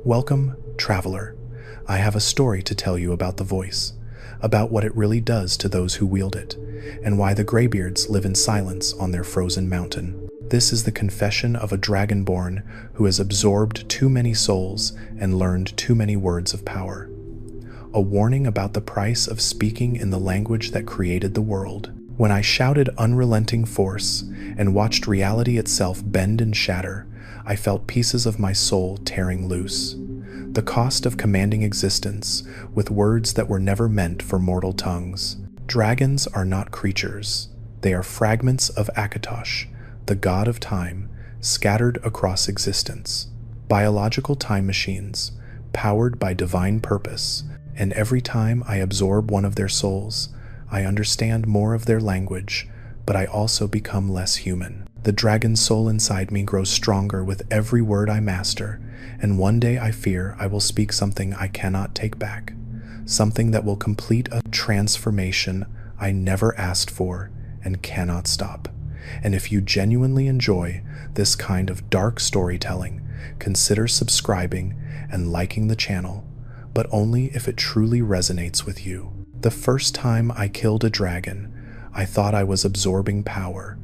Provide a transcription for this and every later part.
Welcome, traveler. I have a story to tell you about the voice, about what it really does to those who wield it, and why the Greybeards live in silence on their frozen mountain. This is the confession of a Dragonborn who has absorbed too many souls and learned too many words of power. A warning about the price of speaking in the language that created the world. When I shouted unrelenting force and watched reality itself bend and shatter, I felt pieces of my soul tearing loose. The cost of commanding existence with words that were never meant for mortal tongues. Dragons are not creatures. They are fragments of Akatosh, the god of time, scattered across existence. Biological time machines, powered by divine purpose, and every time I absorb one of their souls, I understand more of their language, but I also become less human. The dragon soul inside me grows stronger with every word I master, and one day I fear I will speak something I cannot take back, something that will complete a transformation I never asked for and cannot stop. And if you genuinely enjoy this kind of dark storytelling, consider subscribing and liking the channel, but only if it truly resonates with you. The first time I killed a dragon, I thought I was absorbing power.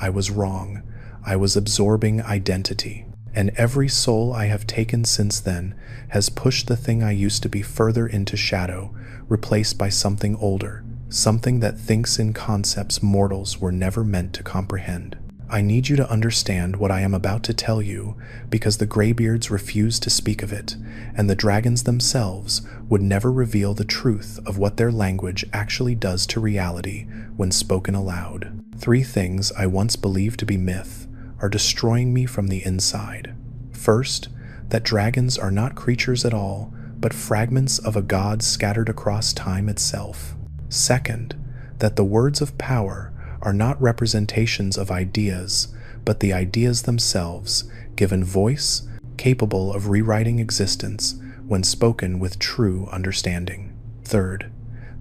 I was wrong. I was absorbing identity. And every soul I have taken since then has pushed the thing I used to be further into shadow, replaced by something older, something that thinks in concepts mortals were never meant to comprehend. I need you to understand what I am about to tell you, because the Greybeards refuse to speak of it, and the dragons themselves would never reveal the truth of what their language actually does to reality when spoken aloud. 3 things I once believed to be myth are destroying me from the inside. First, that dragons are not creatures at all, but fragments of a god scattered across time itself. Second, that the words of power are not representations of ideas, but the ideas themselves, given voice, capable of rewriting existence when spoken with true understanding. Third,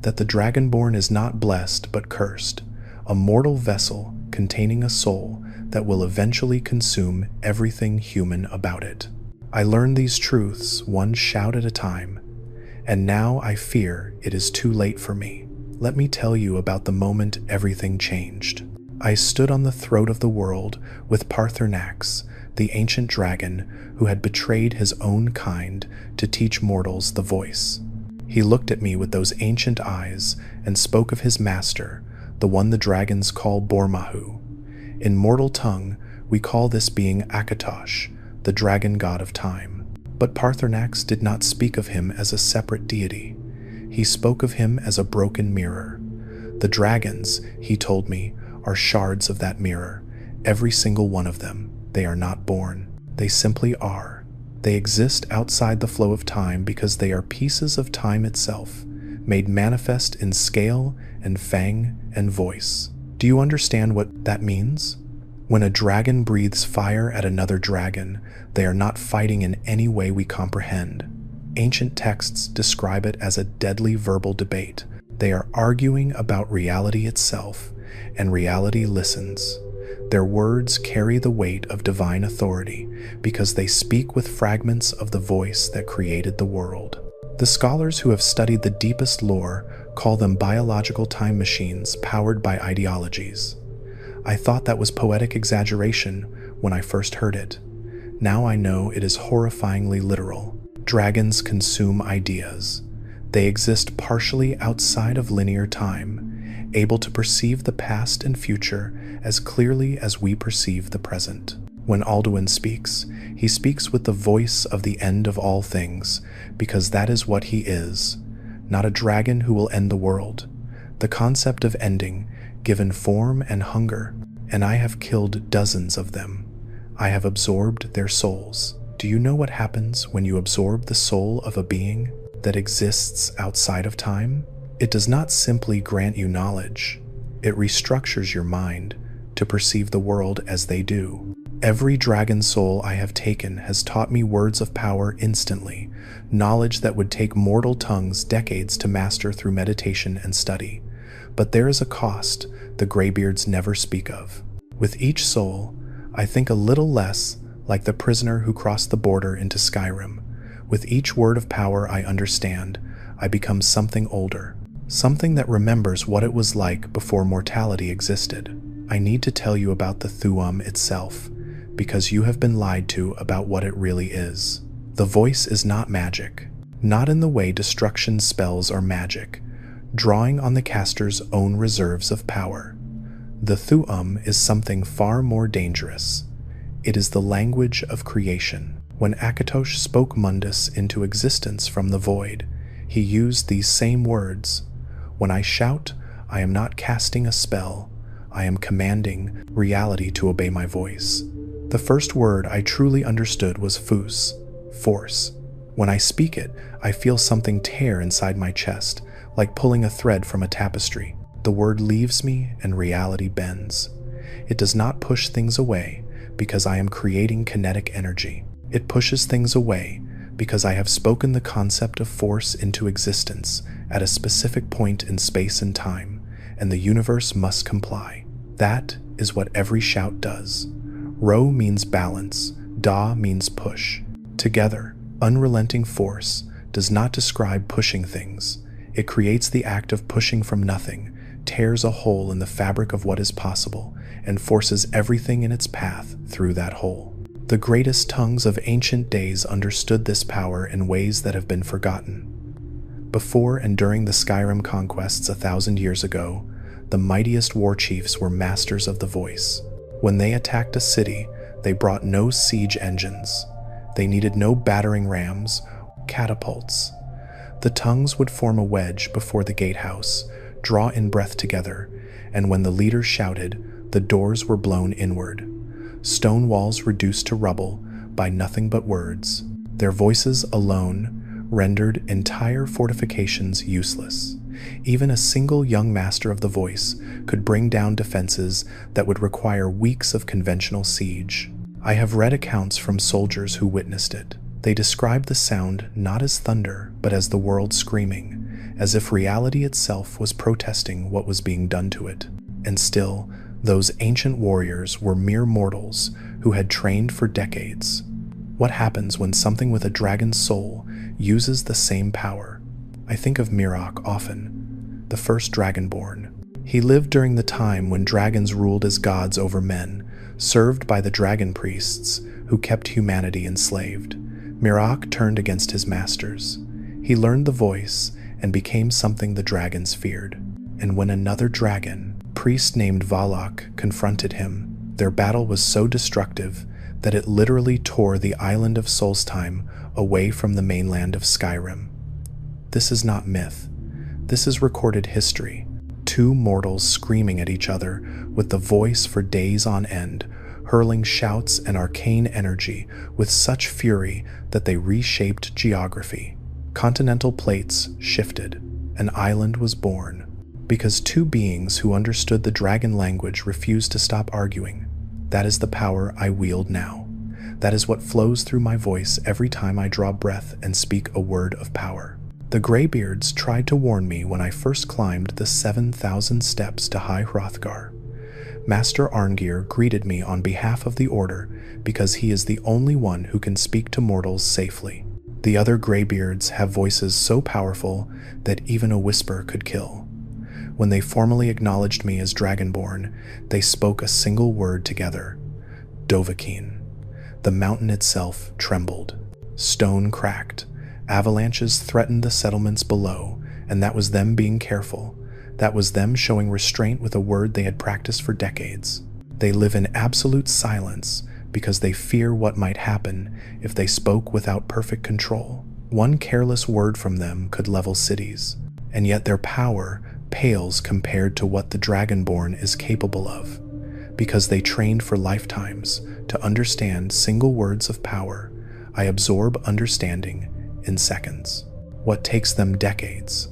that the Dragonborn is not blessed but cursed, a mortal vessel containing a soul that will eventually consume everything human about it. I learned these truths one shout at a time, and now I fear it is too late for me. Let me tell you about the moment everything changed. I stood on the throat of the world with Paarthurnax, the ancient dragon who had betrayed his own kind to teach mortals the voice. He looked at me with those ancient eyes and spoke of his master, the one the dragons call Bormahu. In mortal tongue, we call this being Akatosh, the dragon god of time. But Paarthurnax did not speak of him as a separate deity. He spoke of him as a broken mirror. The dragons, he told me, are shards of that mirror, every single one of them. They are not born. They simply are. They exist outside the flow of time because they are pieces of time itself, made manifest in scale and fang and voice. Do you understand what that means? When a dragon breathes fire at another dragon, they are not fighting in any way we comprehend. Ancient texts describe it as a deadly verbal debate. They are arguing about reality itself, and reality listens. Their words carry the weight of divine authority because they speak with fragments of the voice that created the world. The scholars who have studied the deepest lore call them biological time machines powered by ideologies. I thought that was poetic exaggeration when I first heard it. Now I know it is horrifyingly literal. Dragons consume ideas. They exist partially outside of linear time, able to perceive the past and future as clearly as we perceive the present. When Alduin speaks, he speaks with the voice of the end of all things, because that is what he is, not a dragon who will end the world. The concept of ending, given form and hunger, and I have killed dozens of them. I have absorbed their souls. Do you know what happens when you absorb the soul of a being that exists outside of time? It does not simply grant you knowledge. It restructures your mind to perceive the world as they do. Every dragon soul I have taken has taught me words of power instantly, knowledge that would take mortal tongues decades to master through meditation and study. But there is a cost the Greybeards never speak of. With each soul, I think a little less like the prisoner who crossed the border into Skyrim, With each word of power I understand, I become something older, something that remembers what it was like before mortality existed. I need to tell you about the Thu'um itself, because you have been lied to about what it really is. The voice is not magic, not in the way destruction spells are magic, drawing on the caster's own reserves of power. The Thu'um is something far more dangerous. It is the language of creation. When Akatosh spoke Mundus into existence from the void, he used these same words. When I shout, I am not casting a spell, I am commanding reality to obey my voice. The first word I truly understood was fus, force. When I speak it, I feel something tear inside my chest, like pulling a thread from a tapestry. The word leaves me and reality bends. It does not push things away because I am creating kinetic energy. It pushes things away because I have spoken the concept of force into existence at a specific point in space and time, and the universe must comply. That is what every shout does. Ro means balance, Da means push. Together, unrelenting force does not describe pushing things. It creates the act of pushing from nothing, tears a hole in the fabric of what is possible, and forces everything in its path through that hole. The greatest tongues of ancient days understood this power in ways that have been forgotten. Before and during the Skyrim conquests 1,000 years ago, the mightiest war chiefs were masters of the voice. When they attacked a city, they brought no siege engines. They needed no battering rams, catapults. The tongues would form a wedge before the gatehouse, draw in breath together, and when the leaders shouted, the doors were blown inward. Stone walls reduced to rubble by nothing but words. Their voices alone rendered entire fortifications useless. Even a single young master of the voice could bring down defenses that would require weeks of conventional siege. I have read accounts from soldiers who witnessed it. They described the sound not as thunder, but as the world screaming, as if reality itself was protesting what was being done to it. And still, those ancient warriors were mere mortals who had trained for decades. What happens when something with a dragon's soul uses the same power? I think of Mirok often, the first Dragonborn. He lived during the time when dragons ruled as gods over men, served by the dragon priests who kept humanity enslaved. Mirok turned against his masters. He learned the voice and became something the dragons feared. And when another dragon, priest named Valak, confronted him, their battle was so destructive that it literally tore the island of Solstheim away from the mainland of Skyrim. This is not myth. This is recorded history. Two mortals screaming at each other with the voice for days on end, hurling shouts and arcane energy with such fury that they reshaped geography. Continental plates shifted. An island was born. Because two beings who understood the dragon language refused to stop arguing. That is the power I wield now. That is what flows through my voice every time I draw breath and speak a word of power. The Greybeards tried to warn me when I first climbed the 7,000 steps to High Hrothgar. Master Arngir greeted me on behalf of the Order because he is the only one who can speak to mortals safely. The other Greybeards have voices so powerful that even a whisper could kill. When they formally acknowledged me as Dragonborn, they spoke a single word together, Dovahkiin. The mountain itself trembled. Stone cracked. Avalanches threatened the settlements below, and that was them being careful. That was them showing restraint with a word they had practiced for decades. They live in absolute silence because they fear what might happen if they spoke without perfect control. One careless word from them could level cities, and yet their power pales compared to what the Dragonborn is capable of, because they trained for lifetimes to understand single words of power. I absorb understanding in seconds. What takes them decades,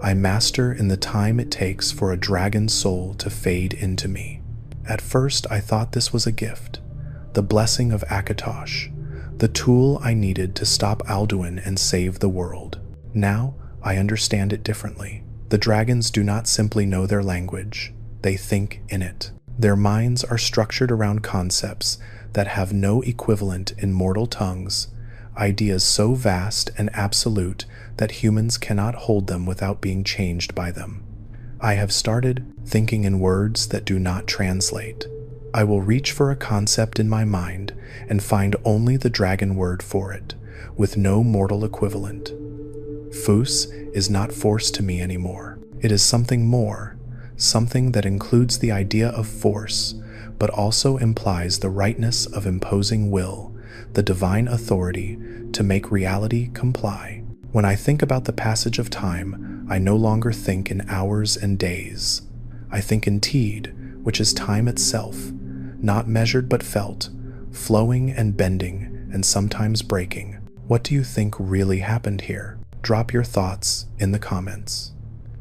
I master in the time it takes for a dragon's soul to fade into me. At first, I thought this was a gift, the blessing of Akatosh, the tool I needed to stop Alduin and save the world. Now, I understand it differently. The dragons do not simply know their language, they think in it. Their minds are structured around concepts that have no equivalent in mortal tongues. ideas so vast and absolute that humans cannot hold them without being changed by them. I have started thinking in words that do not translate. I will reach for a concept in my mind and find only the dragon word for it, with no mortal equivalent. Fus is not force to me anymore. It is something more, something that includes the idea of force, but also implies the rightness of imposing will, the divine authority to make reality comply. When I think about the passage of time, I no longer think in hours and days. I think in teed, which is time itself, not measured but felt, flowing and bending and sometimes breaking. What do you think really happened here? Drop your thoughts in the comments,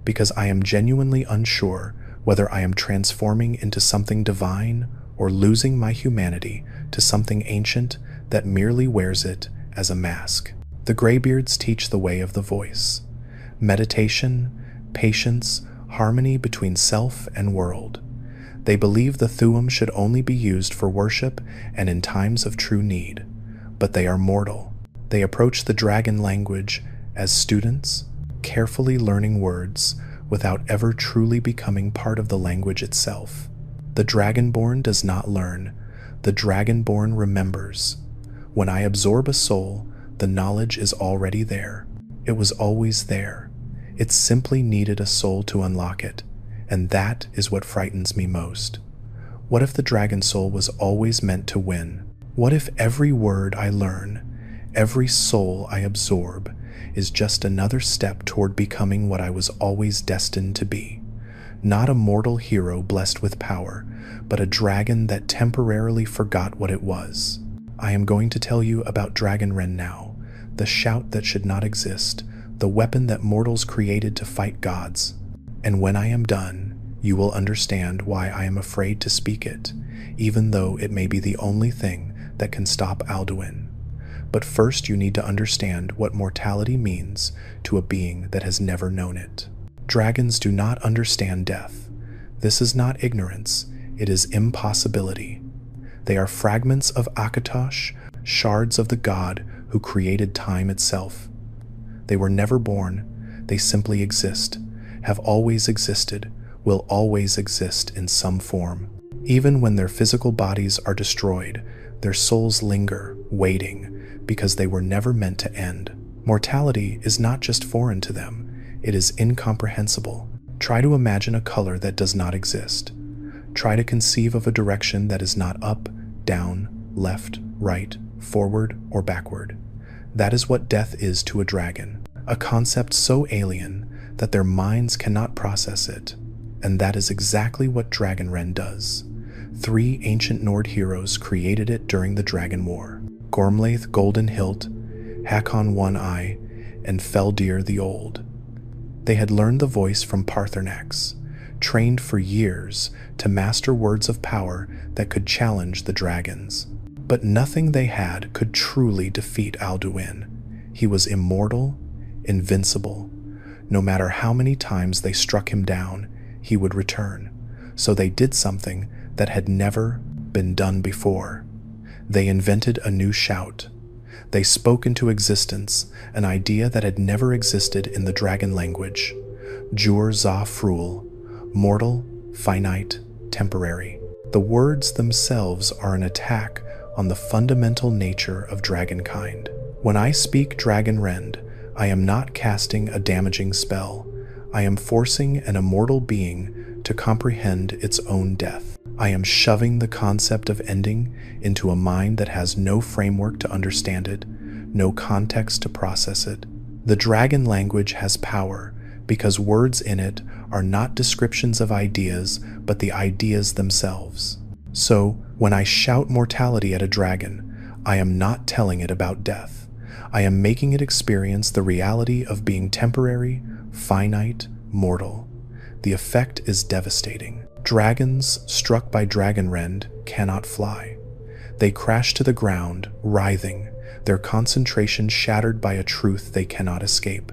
because I am genuinely unsure whether I am transforming into something divine or losing my humanity to something ancient that merely wears it as a mask. The Greybeards teach the way of the voice. Meditation, patience, harmony between self and world. They believe the Thu'um should only be used for worship and in times of true need. But they are mortal. They approach the dragon language as students, carefully learning words without ever truly becoming part of the language itself. The Dragonborn does not learn. The Dragonborn remembers. When I absorb a soul, the knowledge is already there. It was always there. It simply needed a soul to unlock it, and that is what frightens me most. What if the dragon soul was always meant to win? What if every word I learn, every soul I absorb, is just another step toward becoming what I was always destined to be? Not a mortal hero blessed with power, but a dragon that temporarily forgot what it was. I am going to tell you about Dragonren now, the shout that should not exist, the weapon that mortals created to fight gods. And when I am done, you will understand why I am afraid to speak it, even though it may be the only thing that can stop Alduin. But first you need to understand what mortality means to a being that has never known it. Dragons do not understand death. This is not ignorance, it is impossibility. They are fragments of Akatosh, shards of the god who created time itself. They were never born, they simply exist, have always existed, will always exist in some form. Even when their physical bodies are destroyed, their souls linger, waiting, because they were never meant to end. Mortality is not just foreign to them, it is incomprehensible. Try to imagine a color that does not exist. Try to conceive of a direction that is not up, down, left, right, forward, or backward. That is what death is to a dragon, a concept so alien that their minds cannot process it. And that is exactly what Dragonren does. 3 ancient Nord heroes created it during the Dragon War: Gormlaith Golden Hilt, Hakon One Eye, and Feldir the Old. They had learned the voice from Paarthurnax, trained for years to master words of power that could challenge the dragons. But nothing they had could truly defeat Alduin. He was immortal, invincible. No matter how many times they struck him down, he would return. So they did something that had never been done before. They invented a new shout. They spoke into existence an idea that had never existed in the dragon language: Jur Za Frul, mortal, finite, temporary. The words themselves are an attack on the fundamental nature of dragonkind. When I speak Dragonrend, I am not casting a damaging spell. I am forcing an immortal being to comprehend its own death. I am shoving the concept of ending into a mind that has no framework to understand it, no context to process it. The dragon language has power because words in it are not descriptions of ideas, but the ideas themselves. So, when I shout mortality at a dragon, I am not telling it about death. I am making it experience the reality of being temporary, finite, mortal. The effect is devastating. Dragons struck by Dragonrend cannot fly. They crash to the ground, writhing, their concentration shattered by a truth they cannot escape.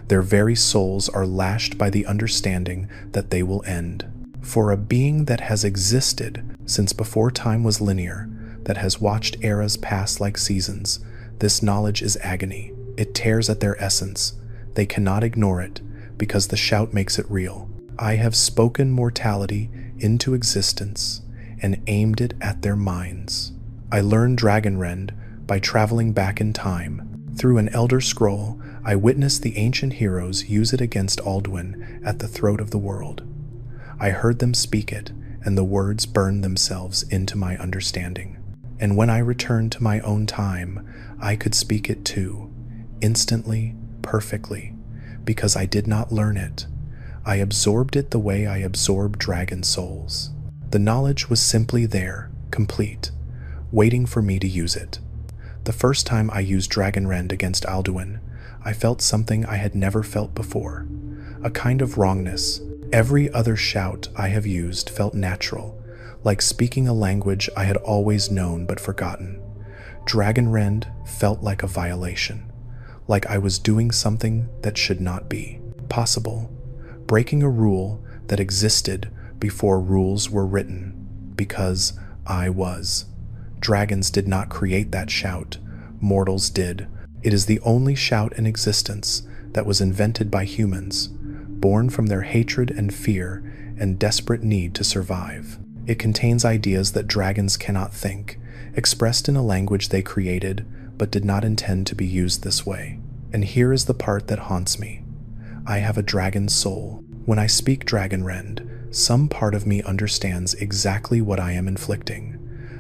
Their very souls are lashed by the understanding that they will end. For a being that has existed since before time was linear, that has watched eras pass like seasons, This knowledge is agony. It tears at their essence. They cannot ignore it because the shout makes it real. I have spoken mortality into existence and aimed it at their minds. I learned Dragonrend by traveling back in time. Through an Elder Scroll, I witnessed the ancient heroes use it against Alduin at the throat of the world. I heard them speak it, and the words burned themselves into my understanding. And when I returned to my own time, I could speak it too, instantly, perfectly, because I did not learn it. I absorbed it the way I absorb dragon souls. The knowledge was simply there, complete, waiting for me to use it. The first time I used Dragonrend against Alduin, I felt something I had never felt before, a kind of wrongness. Every other shout I have used felt natural, like speaking a language I had always known but forgotten. Dragonrend felt like a violation, like I was doing something that should not be possible, breaking a rule that existed before rules were written, because I was. Dragons did not create that shout, mortals did. It is the only shout in existence that was invented by humans, born from their hatred and fear and desperate need to survive. It contains ideas that dragons cannot think, expressed in a language they created but did not intend to be used this way. And here is the part that haunts me. I have a dragon's soul. When I speak Dragonrend, some part of me understands exactly what I am inflicting.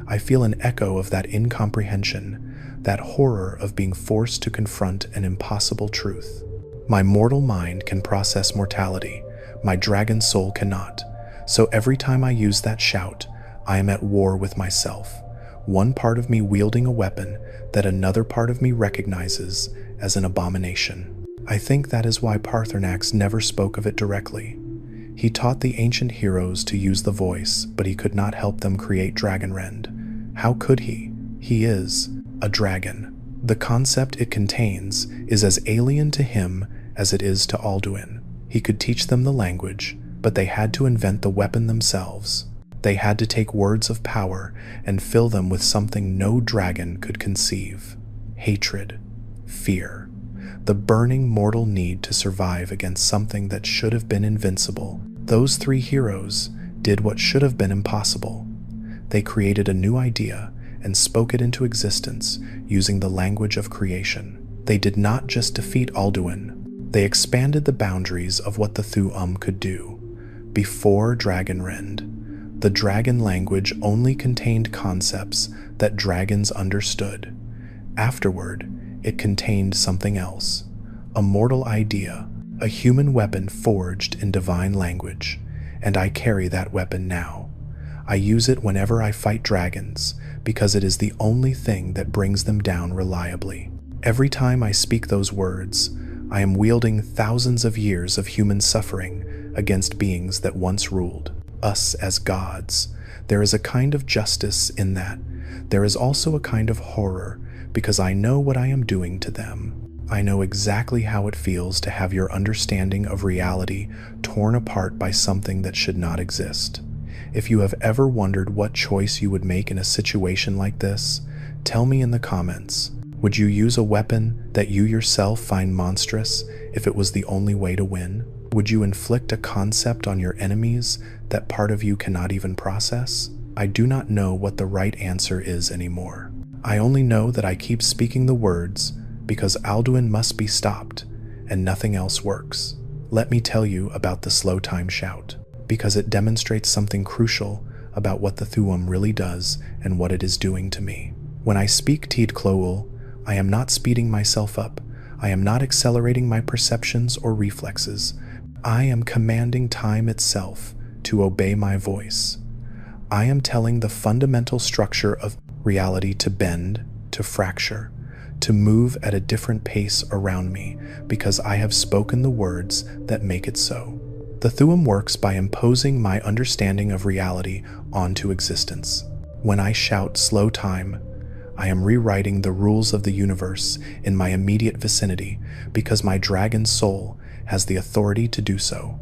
I feel an echo of that incomprehension, that horror of being forced to confront an impossible truth. My mortal mind can process mortality, my dragon soul cannot. So every time I use that shout, I am at war with myself, one part of me wielding a weapon that another part of me recognizes as an abomination. I think that is why Paarthurnax never spoke of it directly. He taught the ancient heroes to use the voice, but he could not help them create Dragonrend. How could he? He is a dragon. The concept it contains is as alien to him as it is to Alduin. He could teach them the language, but they had to invent the weapon themselves. They had to take words of power and fill them with something no dragon could conceive. Hatred, fear, the burning mortal need to survive against something that should have been invincible. Those three heroes did what should have been impossible. They created a new idea and spoke it into existence using the language of creation. They did not just defeat Alduin, they expanded the boundaries of what the Thu'um could do. Before Dragonrend, the dragon language only contained concepts that dragons understood. Afterward, it contained something else, a mortal idea, a human weapon forged in divine language, and I carry that weapon now. I use it whenever I fight dragons, because it is the only thing that brings them down reliably. Every time I speak those words, I am wielding thousands of years of human suffering against beings that once ruled us as gods. There is a kind of justice in that. There is also a kind of horror, because I know what I am doing to them. I know exactly how it feels to have your understanding of reality torn apart by something that should not exist. If you have ever wondered what choice you would make in a situation like this, tell me in the comments. Would you use a weapon that you yourself find monstrous if it was the only way to win? Would you inflict a concept on your enemies that part of you cannot even process? I do not know what the right answer is anymore. I only know that I keep speaking the words because Alduin must be stopped, and nothing else works. Let me tell you about the slow time shout, because it demonstrates something crucial about what the Thu'um really does and what it is doing to me. When I speak Teed Cloul, I am not speeding myself up. I am not accelerating my perceptions or reflexes. I am commanding time itself to obey my voice. I am telling the fundamental structure of reality to bend, to fracture, to move at a different pace around me, because I have spoken the words that make it so. The Thu'um works by imposing my understanding of reality onto existence. When I shout slow time, I am rewriting the rules of the universe in my immediate vicinity because my dragon soul has the authority to do so.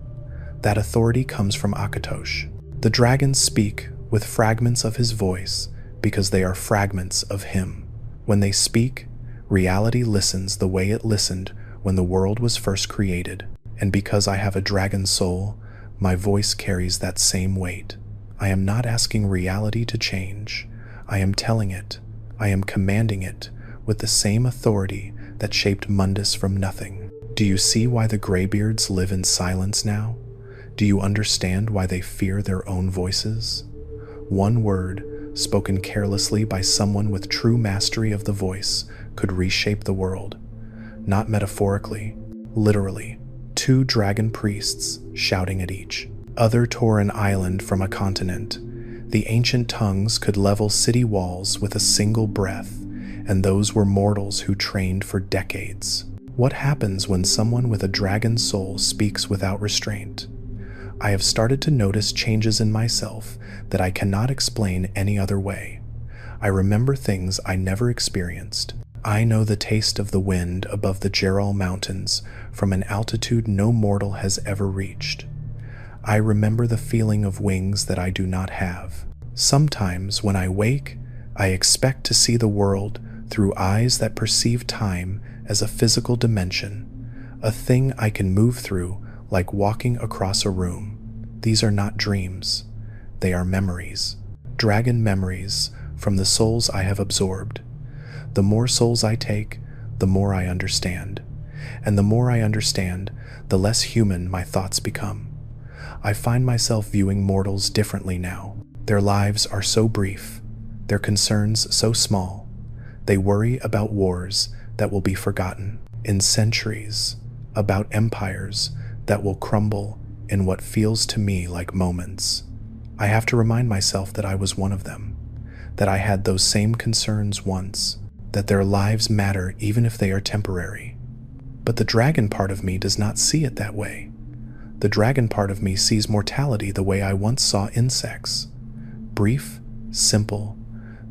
That authority comes from Akatosh. The dragons speak with fragments of his voice because they are fragments of him. When they speak, Reality listens the way it listened when the world was first created, and because I have a dragon soul, my voice carries that same weight. I am not asking reality to change. I am telling it. I am commanding it with the same authority that shaped Mundus from nothing. Do you see why the Greybeards live in silence now? Do you understand why they fear their own voices? One word, spoken carelessly by someone with true mastery of the voice, could reshape the world. Not metaphorically, literally. 2 dragon priests shouting at each other tore an island from a continent. The ancient tongues could level city walls with a single breath, and those were mortals who trained for decades. What happens when someone with a dragon soul speaks without restraint? I have started to notice changes in myself that I cannot explain any other way. I remember things I never experienced. I know the taste of the wind above the Geral Mountains from an altitude no mortal has ever reached. I remember the feeling of wings that I do not have. Sometimes when I wake, I expect to see the world through eyes that perceive time as a physical dimension, a thing I can move through like walking across a room. These are not dreams. They are memories. Dragon memories from the souls I have absorbed. The more souls I take, the more I understand. And the more I understand, the less human my thoughts become. I find myself viewing mortals differently now. Their lives are so brief, their concerns so small. They worry about wars that will be forgotten in centuries, about empires that will crumble in what feels to me like moments. I have to remind myself that I was one of them, that I had those same concerns once, that their lives matter even if they are temporary. But the dragon part of me does not see it that way. The dragon part of me sees mortality the way I once saw insects. Brief, simple,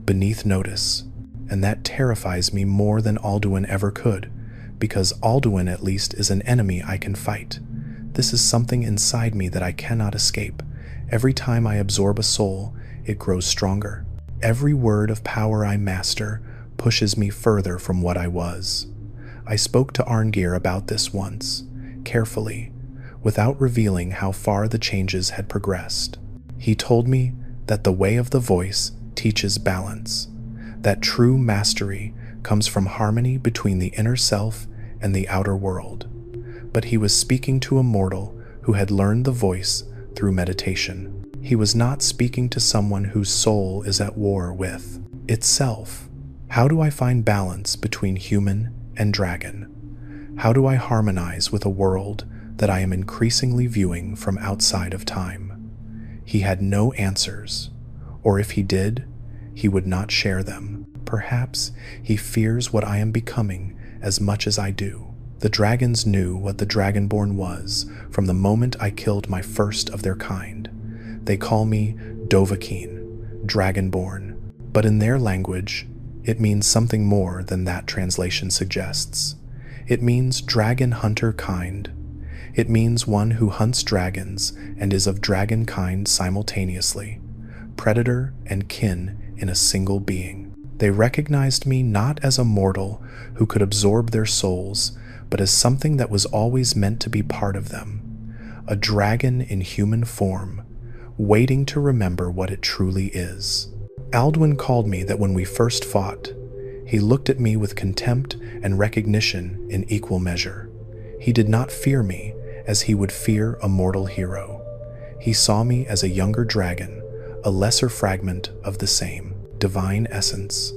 beneath notice. And that terrifies me more than Alduin ever could, because Alduin at least is an enemy I can fight. This is something inside me that I cannot escape. Every time I absorb a soul, it grows stronger. Every word of power I master pushes me further from what I was. I spoke to Arngir about this once, carefully, without revealing how far the changes had progressed. He told me that the way of the voice teaches balance, that true mastery comes from harmony between the inner self and the outer world. But he was speaking to a mortal who had learned the voice through meditation. He was not speaking to someone whose soul is at war with itself. How do I find balance between human and dragon? How do I harmonize with a world that I am increasingly viewing from outside of time? He had no answers, or if he did, he would not share them. Perhaps he fears what I am becoming as much as I do. The dragons knew what the Dragonborn was from the moment I killed my first of their kind. They call me Dovahkiin, Dragonborn, but in their language, it means something more than that translation suggests. It means dragon hunter kind. It means one who hunts dragons and is of dragon kind simultaneously, predator and kin in a single being. They recognized me not as a mortal who could absorb their souls, but as something that was always meant to be part of them, a dragon in human form, waiting to remember what it truly is. Alduin called me that when we first fought. He looked at me with contempt and recognition in equal measure. He did not fear me as he would fear a mortal hero. He saw me as a younger dragon, a lesser fragment of the same divine essence,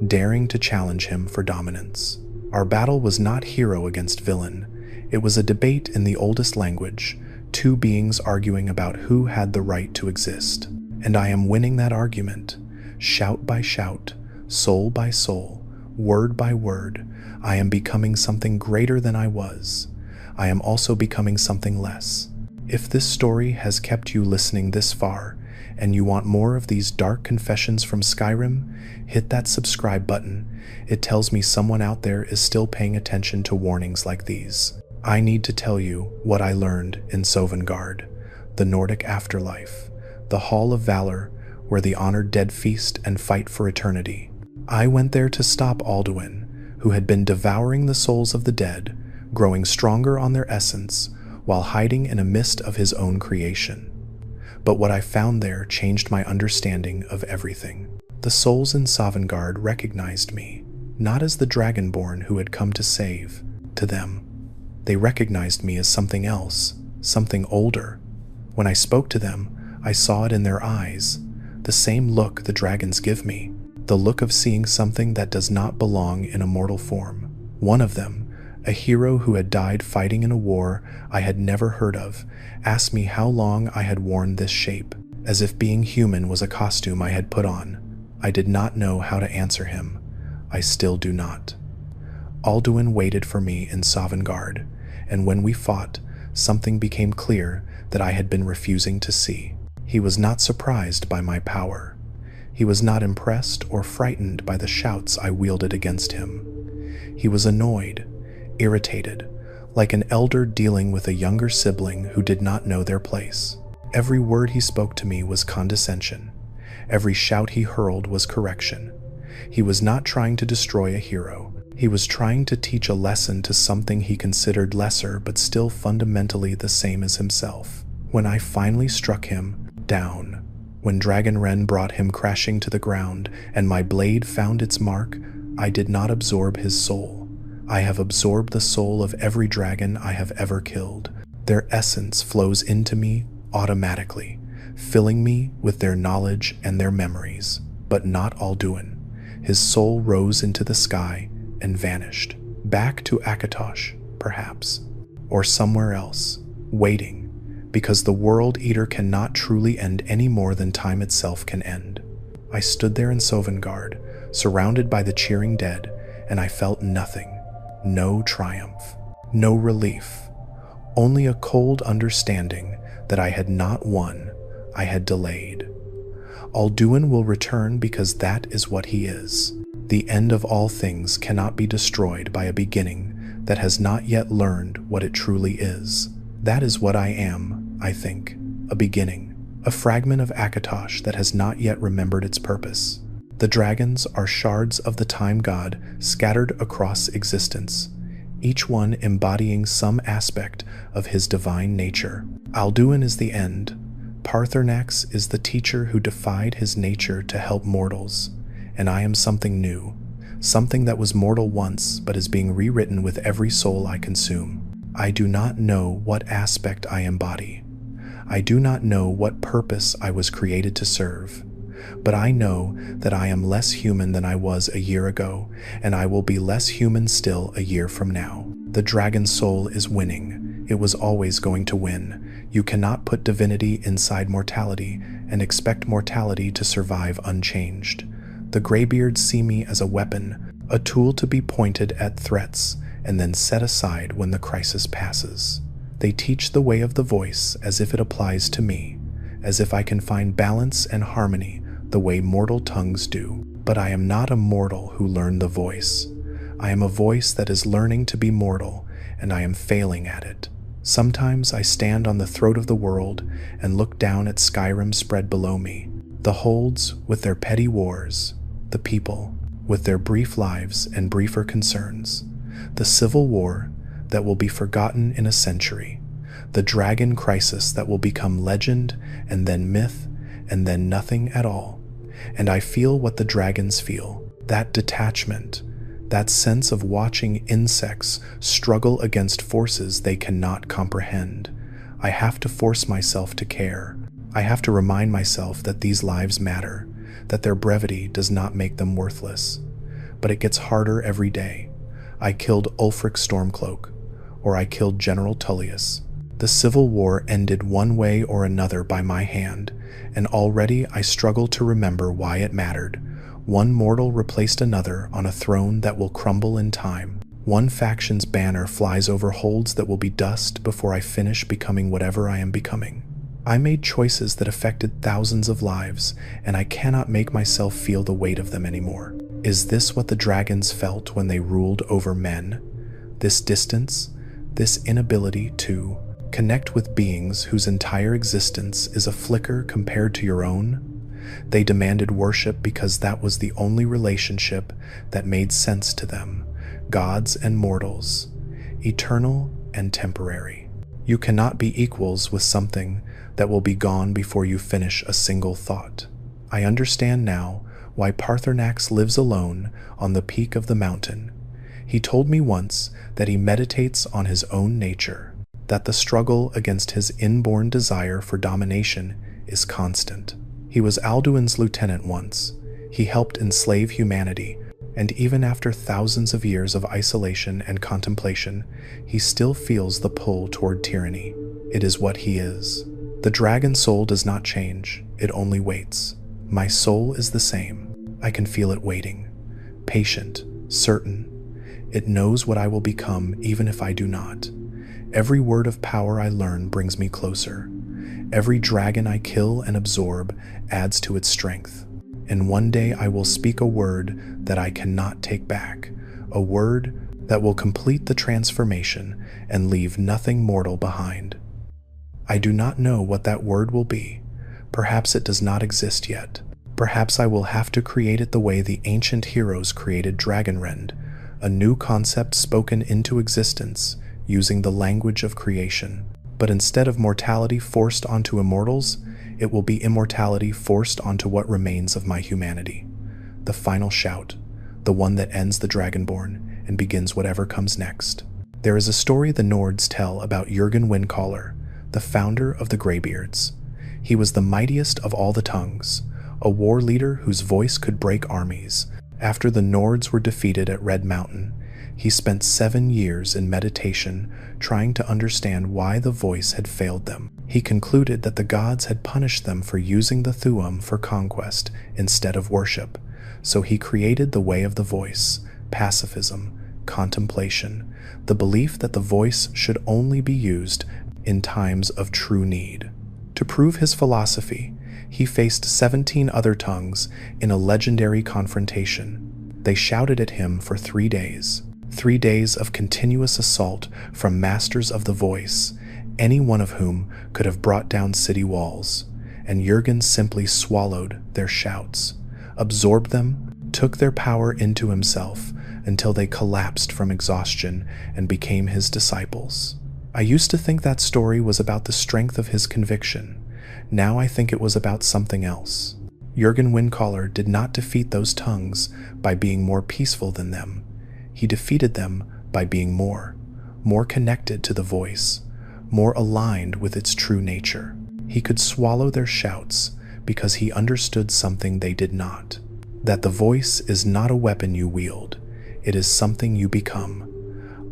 daring to challenge him for dominance. Our battle was not hero against villain. It was a debate in the oldest language, two beings arguing about who had the right to exist. And I am winning that argument. Shout by shout, soul by soul, word by word, I am becoming something greater than I was. I am also becoming something less. If this story has kept you listening this far, and you want more of these dark confessions from Skyrim, hit that subscribe button. It tells me someone out there is still paying attention to warnings like these. I need to tell you what I learned in Sovngarde, the Nordic afterlife, the Hall of Valor, where the honored dead feast and fight for eternity. I went there to stop Alduin, who had been devouring the souls of the dead, growing stronger on their essence, while hiding in a mist of his own creation. But what I found there changed my understanding of everything. The souls in Sovngarde recognized me, not as the Dragonborn who had come to save. To them, they recognized me as something else, something older. When I spoke to them, I saw it in their eyes, the same look the dragons give me, the look of seeing something that does not belong in a mortal form. One of them, a hero who had died fighting in a war I had never heard of, asked me how long I had worn this shape, as if being human was a costume I had put on. I did not know how to answer him. I still do not. Alduin waited for me in Sovngarde, and when we fought, something became clear that I had been refusing to see. He was not surprised by my power. He was not impressed or frightened by the shouts I wielded against him. He was annoyed, irritated, like an elder dealing with a younger sibling who did not know their place. Every word he spoke to me was condescension. Every shout he hurled was correction. He was not trying to destroy a hero. He was trying to teach a lesson to something he considered lesser but still fundamentally the same as himself. When I finally struck him down, when Dragonren brought him crashing to the ground and my blade found its mark, I did not absorb his soul. I have absorbed the soul of every dragon I have ever killed. Their essence flows into me automatically, filling me with their knowledge and their memories. But not Alduin. His soul rose into the sky and vanished. Back to Akatosh, perhaps. Or somewhere else, waiting, because the World Eater cannot truly end any more than time itself can end. I stood there in Sovngarde, surrounded by the cheering dead, and I felt nothing. No triumph, no relief, only a cold understanding that I had not won, I had delayed. Alduin will return because that is what he is. The end of all things cannot be destroyed by a beginning that has not yet learned what it truly is. That is what I am, I think, a beginning, a fragment of Akatosh that has not yet remembered its purpose. The dragons are shards of the time god scattered across existence, each one embodying some aspect of his divine nature. Alduin is the end. Paarthurnax is the teacher who defied his nature to help mortals, and I am something new, something that was mortal once but is being rewritten with every soul I consume. I do not know what aspect I embody. I do not know what purpose I was created to serve. But I know that I am less human than I was a year ago, and I will be less human still a year from now. The dragon soul is winning. It was always going to win. You cannot put divinity inside mortality and expect mortality to survive unchanged. The Greybeards see me as a weapon, a tool to be pointed at threats and then set aside when the crisis passes. They teach the way of the voice as if it applies to me, as if I can find balance and harmony the way mortal tongues do. But I am not a mortal who learned the voice. I am a voice that is learning to be mortal, and I am failing at it. Sometimes I stand on the throat of the world and look down at Skyrim spread below me. The holds with their petty wars, the people with their brief lives and briefer concerns, the civil war that will be forgotten in a century, the dragon crisis that will become legend and then myth and then nothing at all. And I feel what the dragons feel, that detachment, that sense of watching insects struggle against forces they cannot comprehend. I have to force myself to care. I have to remind myself that these lives matter, that their brevity does not make them worthless. But it gets harder every day. I killed Ulfric Stormcloak, or I killed General Tullius. The Civil War ended one way or another by my hand, and already I struggle to remember why it mattered. One mortal replaced another on a throne that will crumble in time. One faction's banner flies over holds that will be dust before I finish becoming whatever I am becoming. I made choices that affected thousands of lives, and I cannot make myself feel the weight of them anymore. Is this what the dragons felt when they ruled over men? This distance? This inability to connect with beings whose entire existence is a flicker compared to your own? They demanded worship because that was the only relationship that made sense to them. gods and mortals, eternal and temporary. You cannot be equals with something that will be gone before you finish a single thought. I understand now why Paarthurnax lives alone on the peak of the mountain. He told me once that he meditates on his own nature, that the struggle against his inborn desire for domination is constant. He was Alduin's lieutenant once. He helped enslave humanity, and even after thousands of years of isolation and contemplation, he still feels the pull toward tyranny. It is what he is. The dragon soul does not change, it only waits. My soul is the same. I can feel it waiting, patient, certain. It knows what I will become even if I do not. Every word of power I learn brings me closer. Every dragon I kill and absorb adds to its strength. And one day I will speak a word that I cannot take back, a word that will complete the transformation and leave nothing mortal behind. I do not know what that word will be. Perhaps it does not exist yet. Perhaps I will have to create it the way the ancient heroes created Dragonrend, a new concept spoken into existence using the language of creation. But instead of mortality forced onto immortals, it will be immortality forced onto what remains of my humanity. The final shout, the one that ends the Dragonborn and begins whatever comes next. There is a story the Nords tell about Jurgen Windcaller, the founder of the Greybeards. He was the mightiest of all the tongues, a war leader whose voice could break armies. After the Nords were defeated at Red Mountain, he spent 7 years in meditation trying to understand why the voice had failed them. He concluded that the gods had punished them for using the Thu'um for conquest instead of worship, so he created the way of the voice, pacifism, contemplation, the belief that the voice should only be used in times of true need. To prove his philosophy, he faced 17 other tongues in a legendary confrontation. They shouted at him for 3 days. 3 days of continuous assault from masters of the voice, any one of whom could have brought down city walls, and Jurgen simply swallowed their shouts, absorbed them, took their power into himself until they collapsed from exhaustion and became his disciples. I used to think that story was about the strength of his conviction. Now I think it was about something else. Jurgen Windcaller did not defeat those tongues by being more peaceful than them. He defeated them by being more connected to the voice, more aligned with its true nature. He could swallow their shouts because he understood something they did not, that the voice is not a weapon you wield, it is something you become.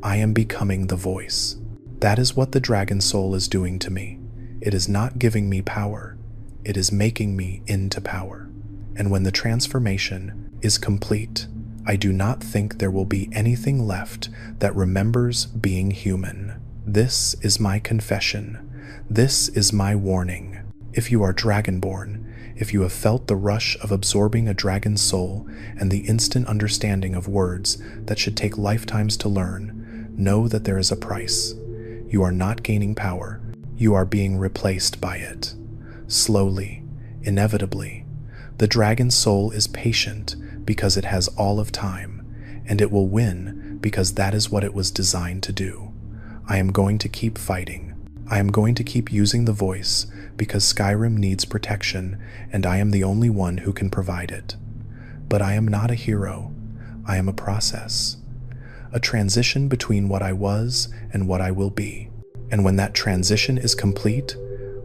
I am becoming the voice. That is what the dragon soul is doing to me. It is not giving me power, it is making me into power. And when the transformation is complete, I do not think there will be anything left that remembers being human. This is my confession. This is my warning. If you are Dragonborn, if you have felt the rush of absorbing a dragon's soul and the instant understanding of words that should take lifetimes to learn, know that there is a price. You are not gaining power. You are being replaced by it. Slowly, inevitably. The dragon's soul is patient because it has all of time, and it will win because that is what it was designed to do. I am going to keep fighting. I am going to keep using the voice because Skyrim needs protection, and I am the only one who can provide it. But I am not a hero. I am a process. A transition between what I was and what I will be. And when that transition is complete,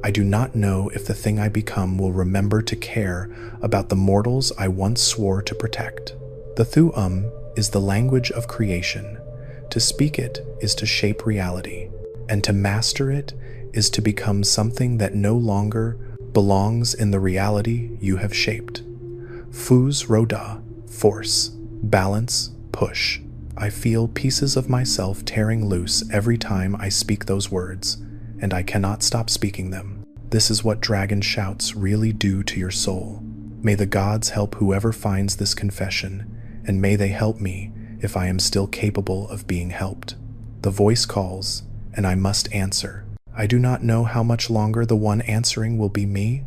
I do not know if the thing I become will remember to care about the mortals I once swore to protect. The Thu'um is the language of creation. To speak it is to shape reality, and to master it is to become something that no longer belongs in the reality you have shaped. Fuz Roda, force, balance, push. I feel pieces of myself tearing loose every time I speak those words, and I cannot stop speaking them. This is what dragon shouts really do to your soul. May the gods help whoever finds this confession, and may they help me if I am still capable of being helped. The voice calls, and I must answer. I do not know how much longer the one answering will be me,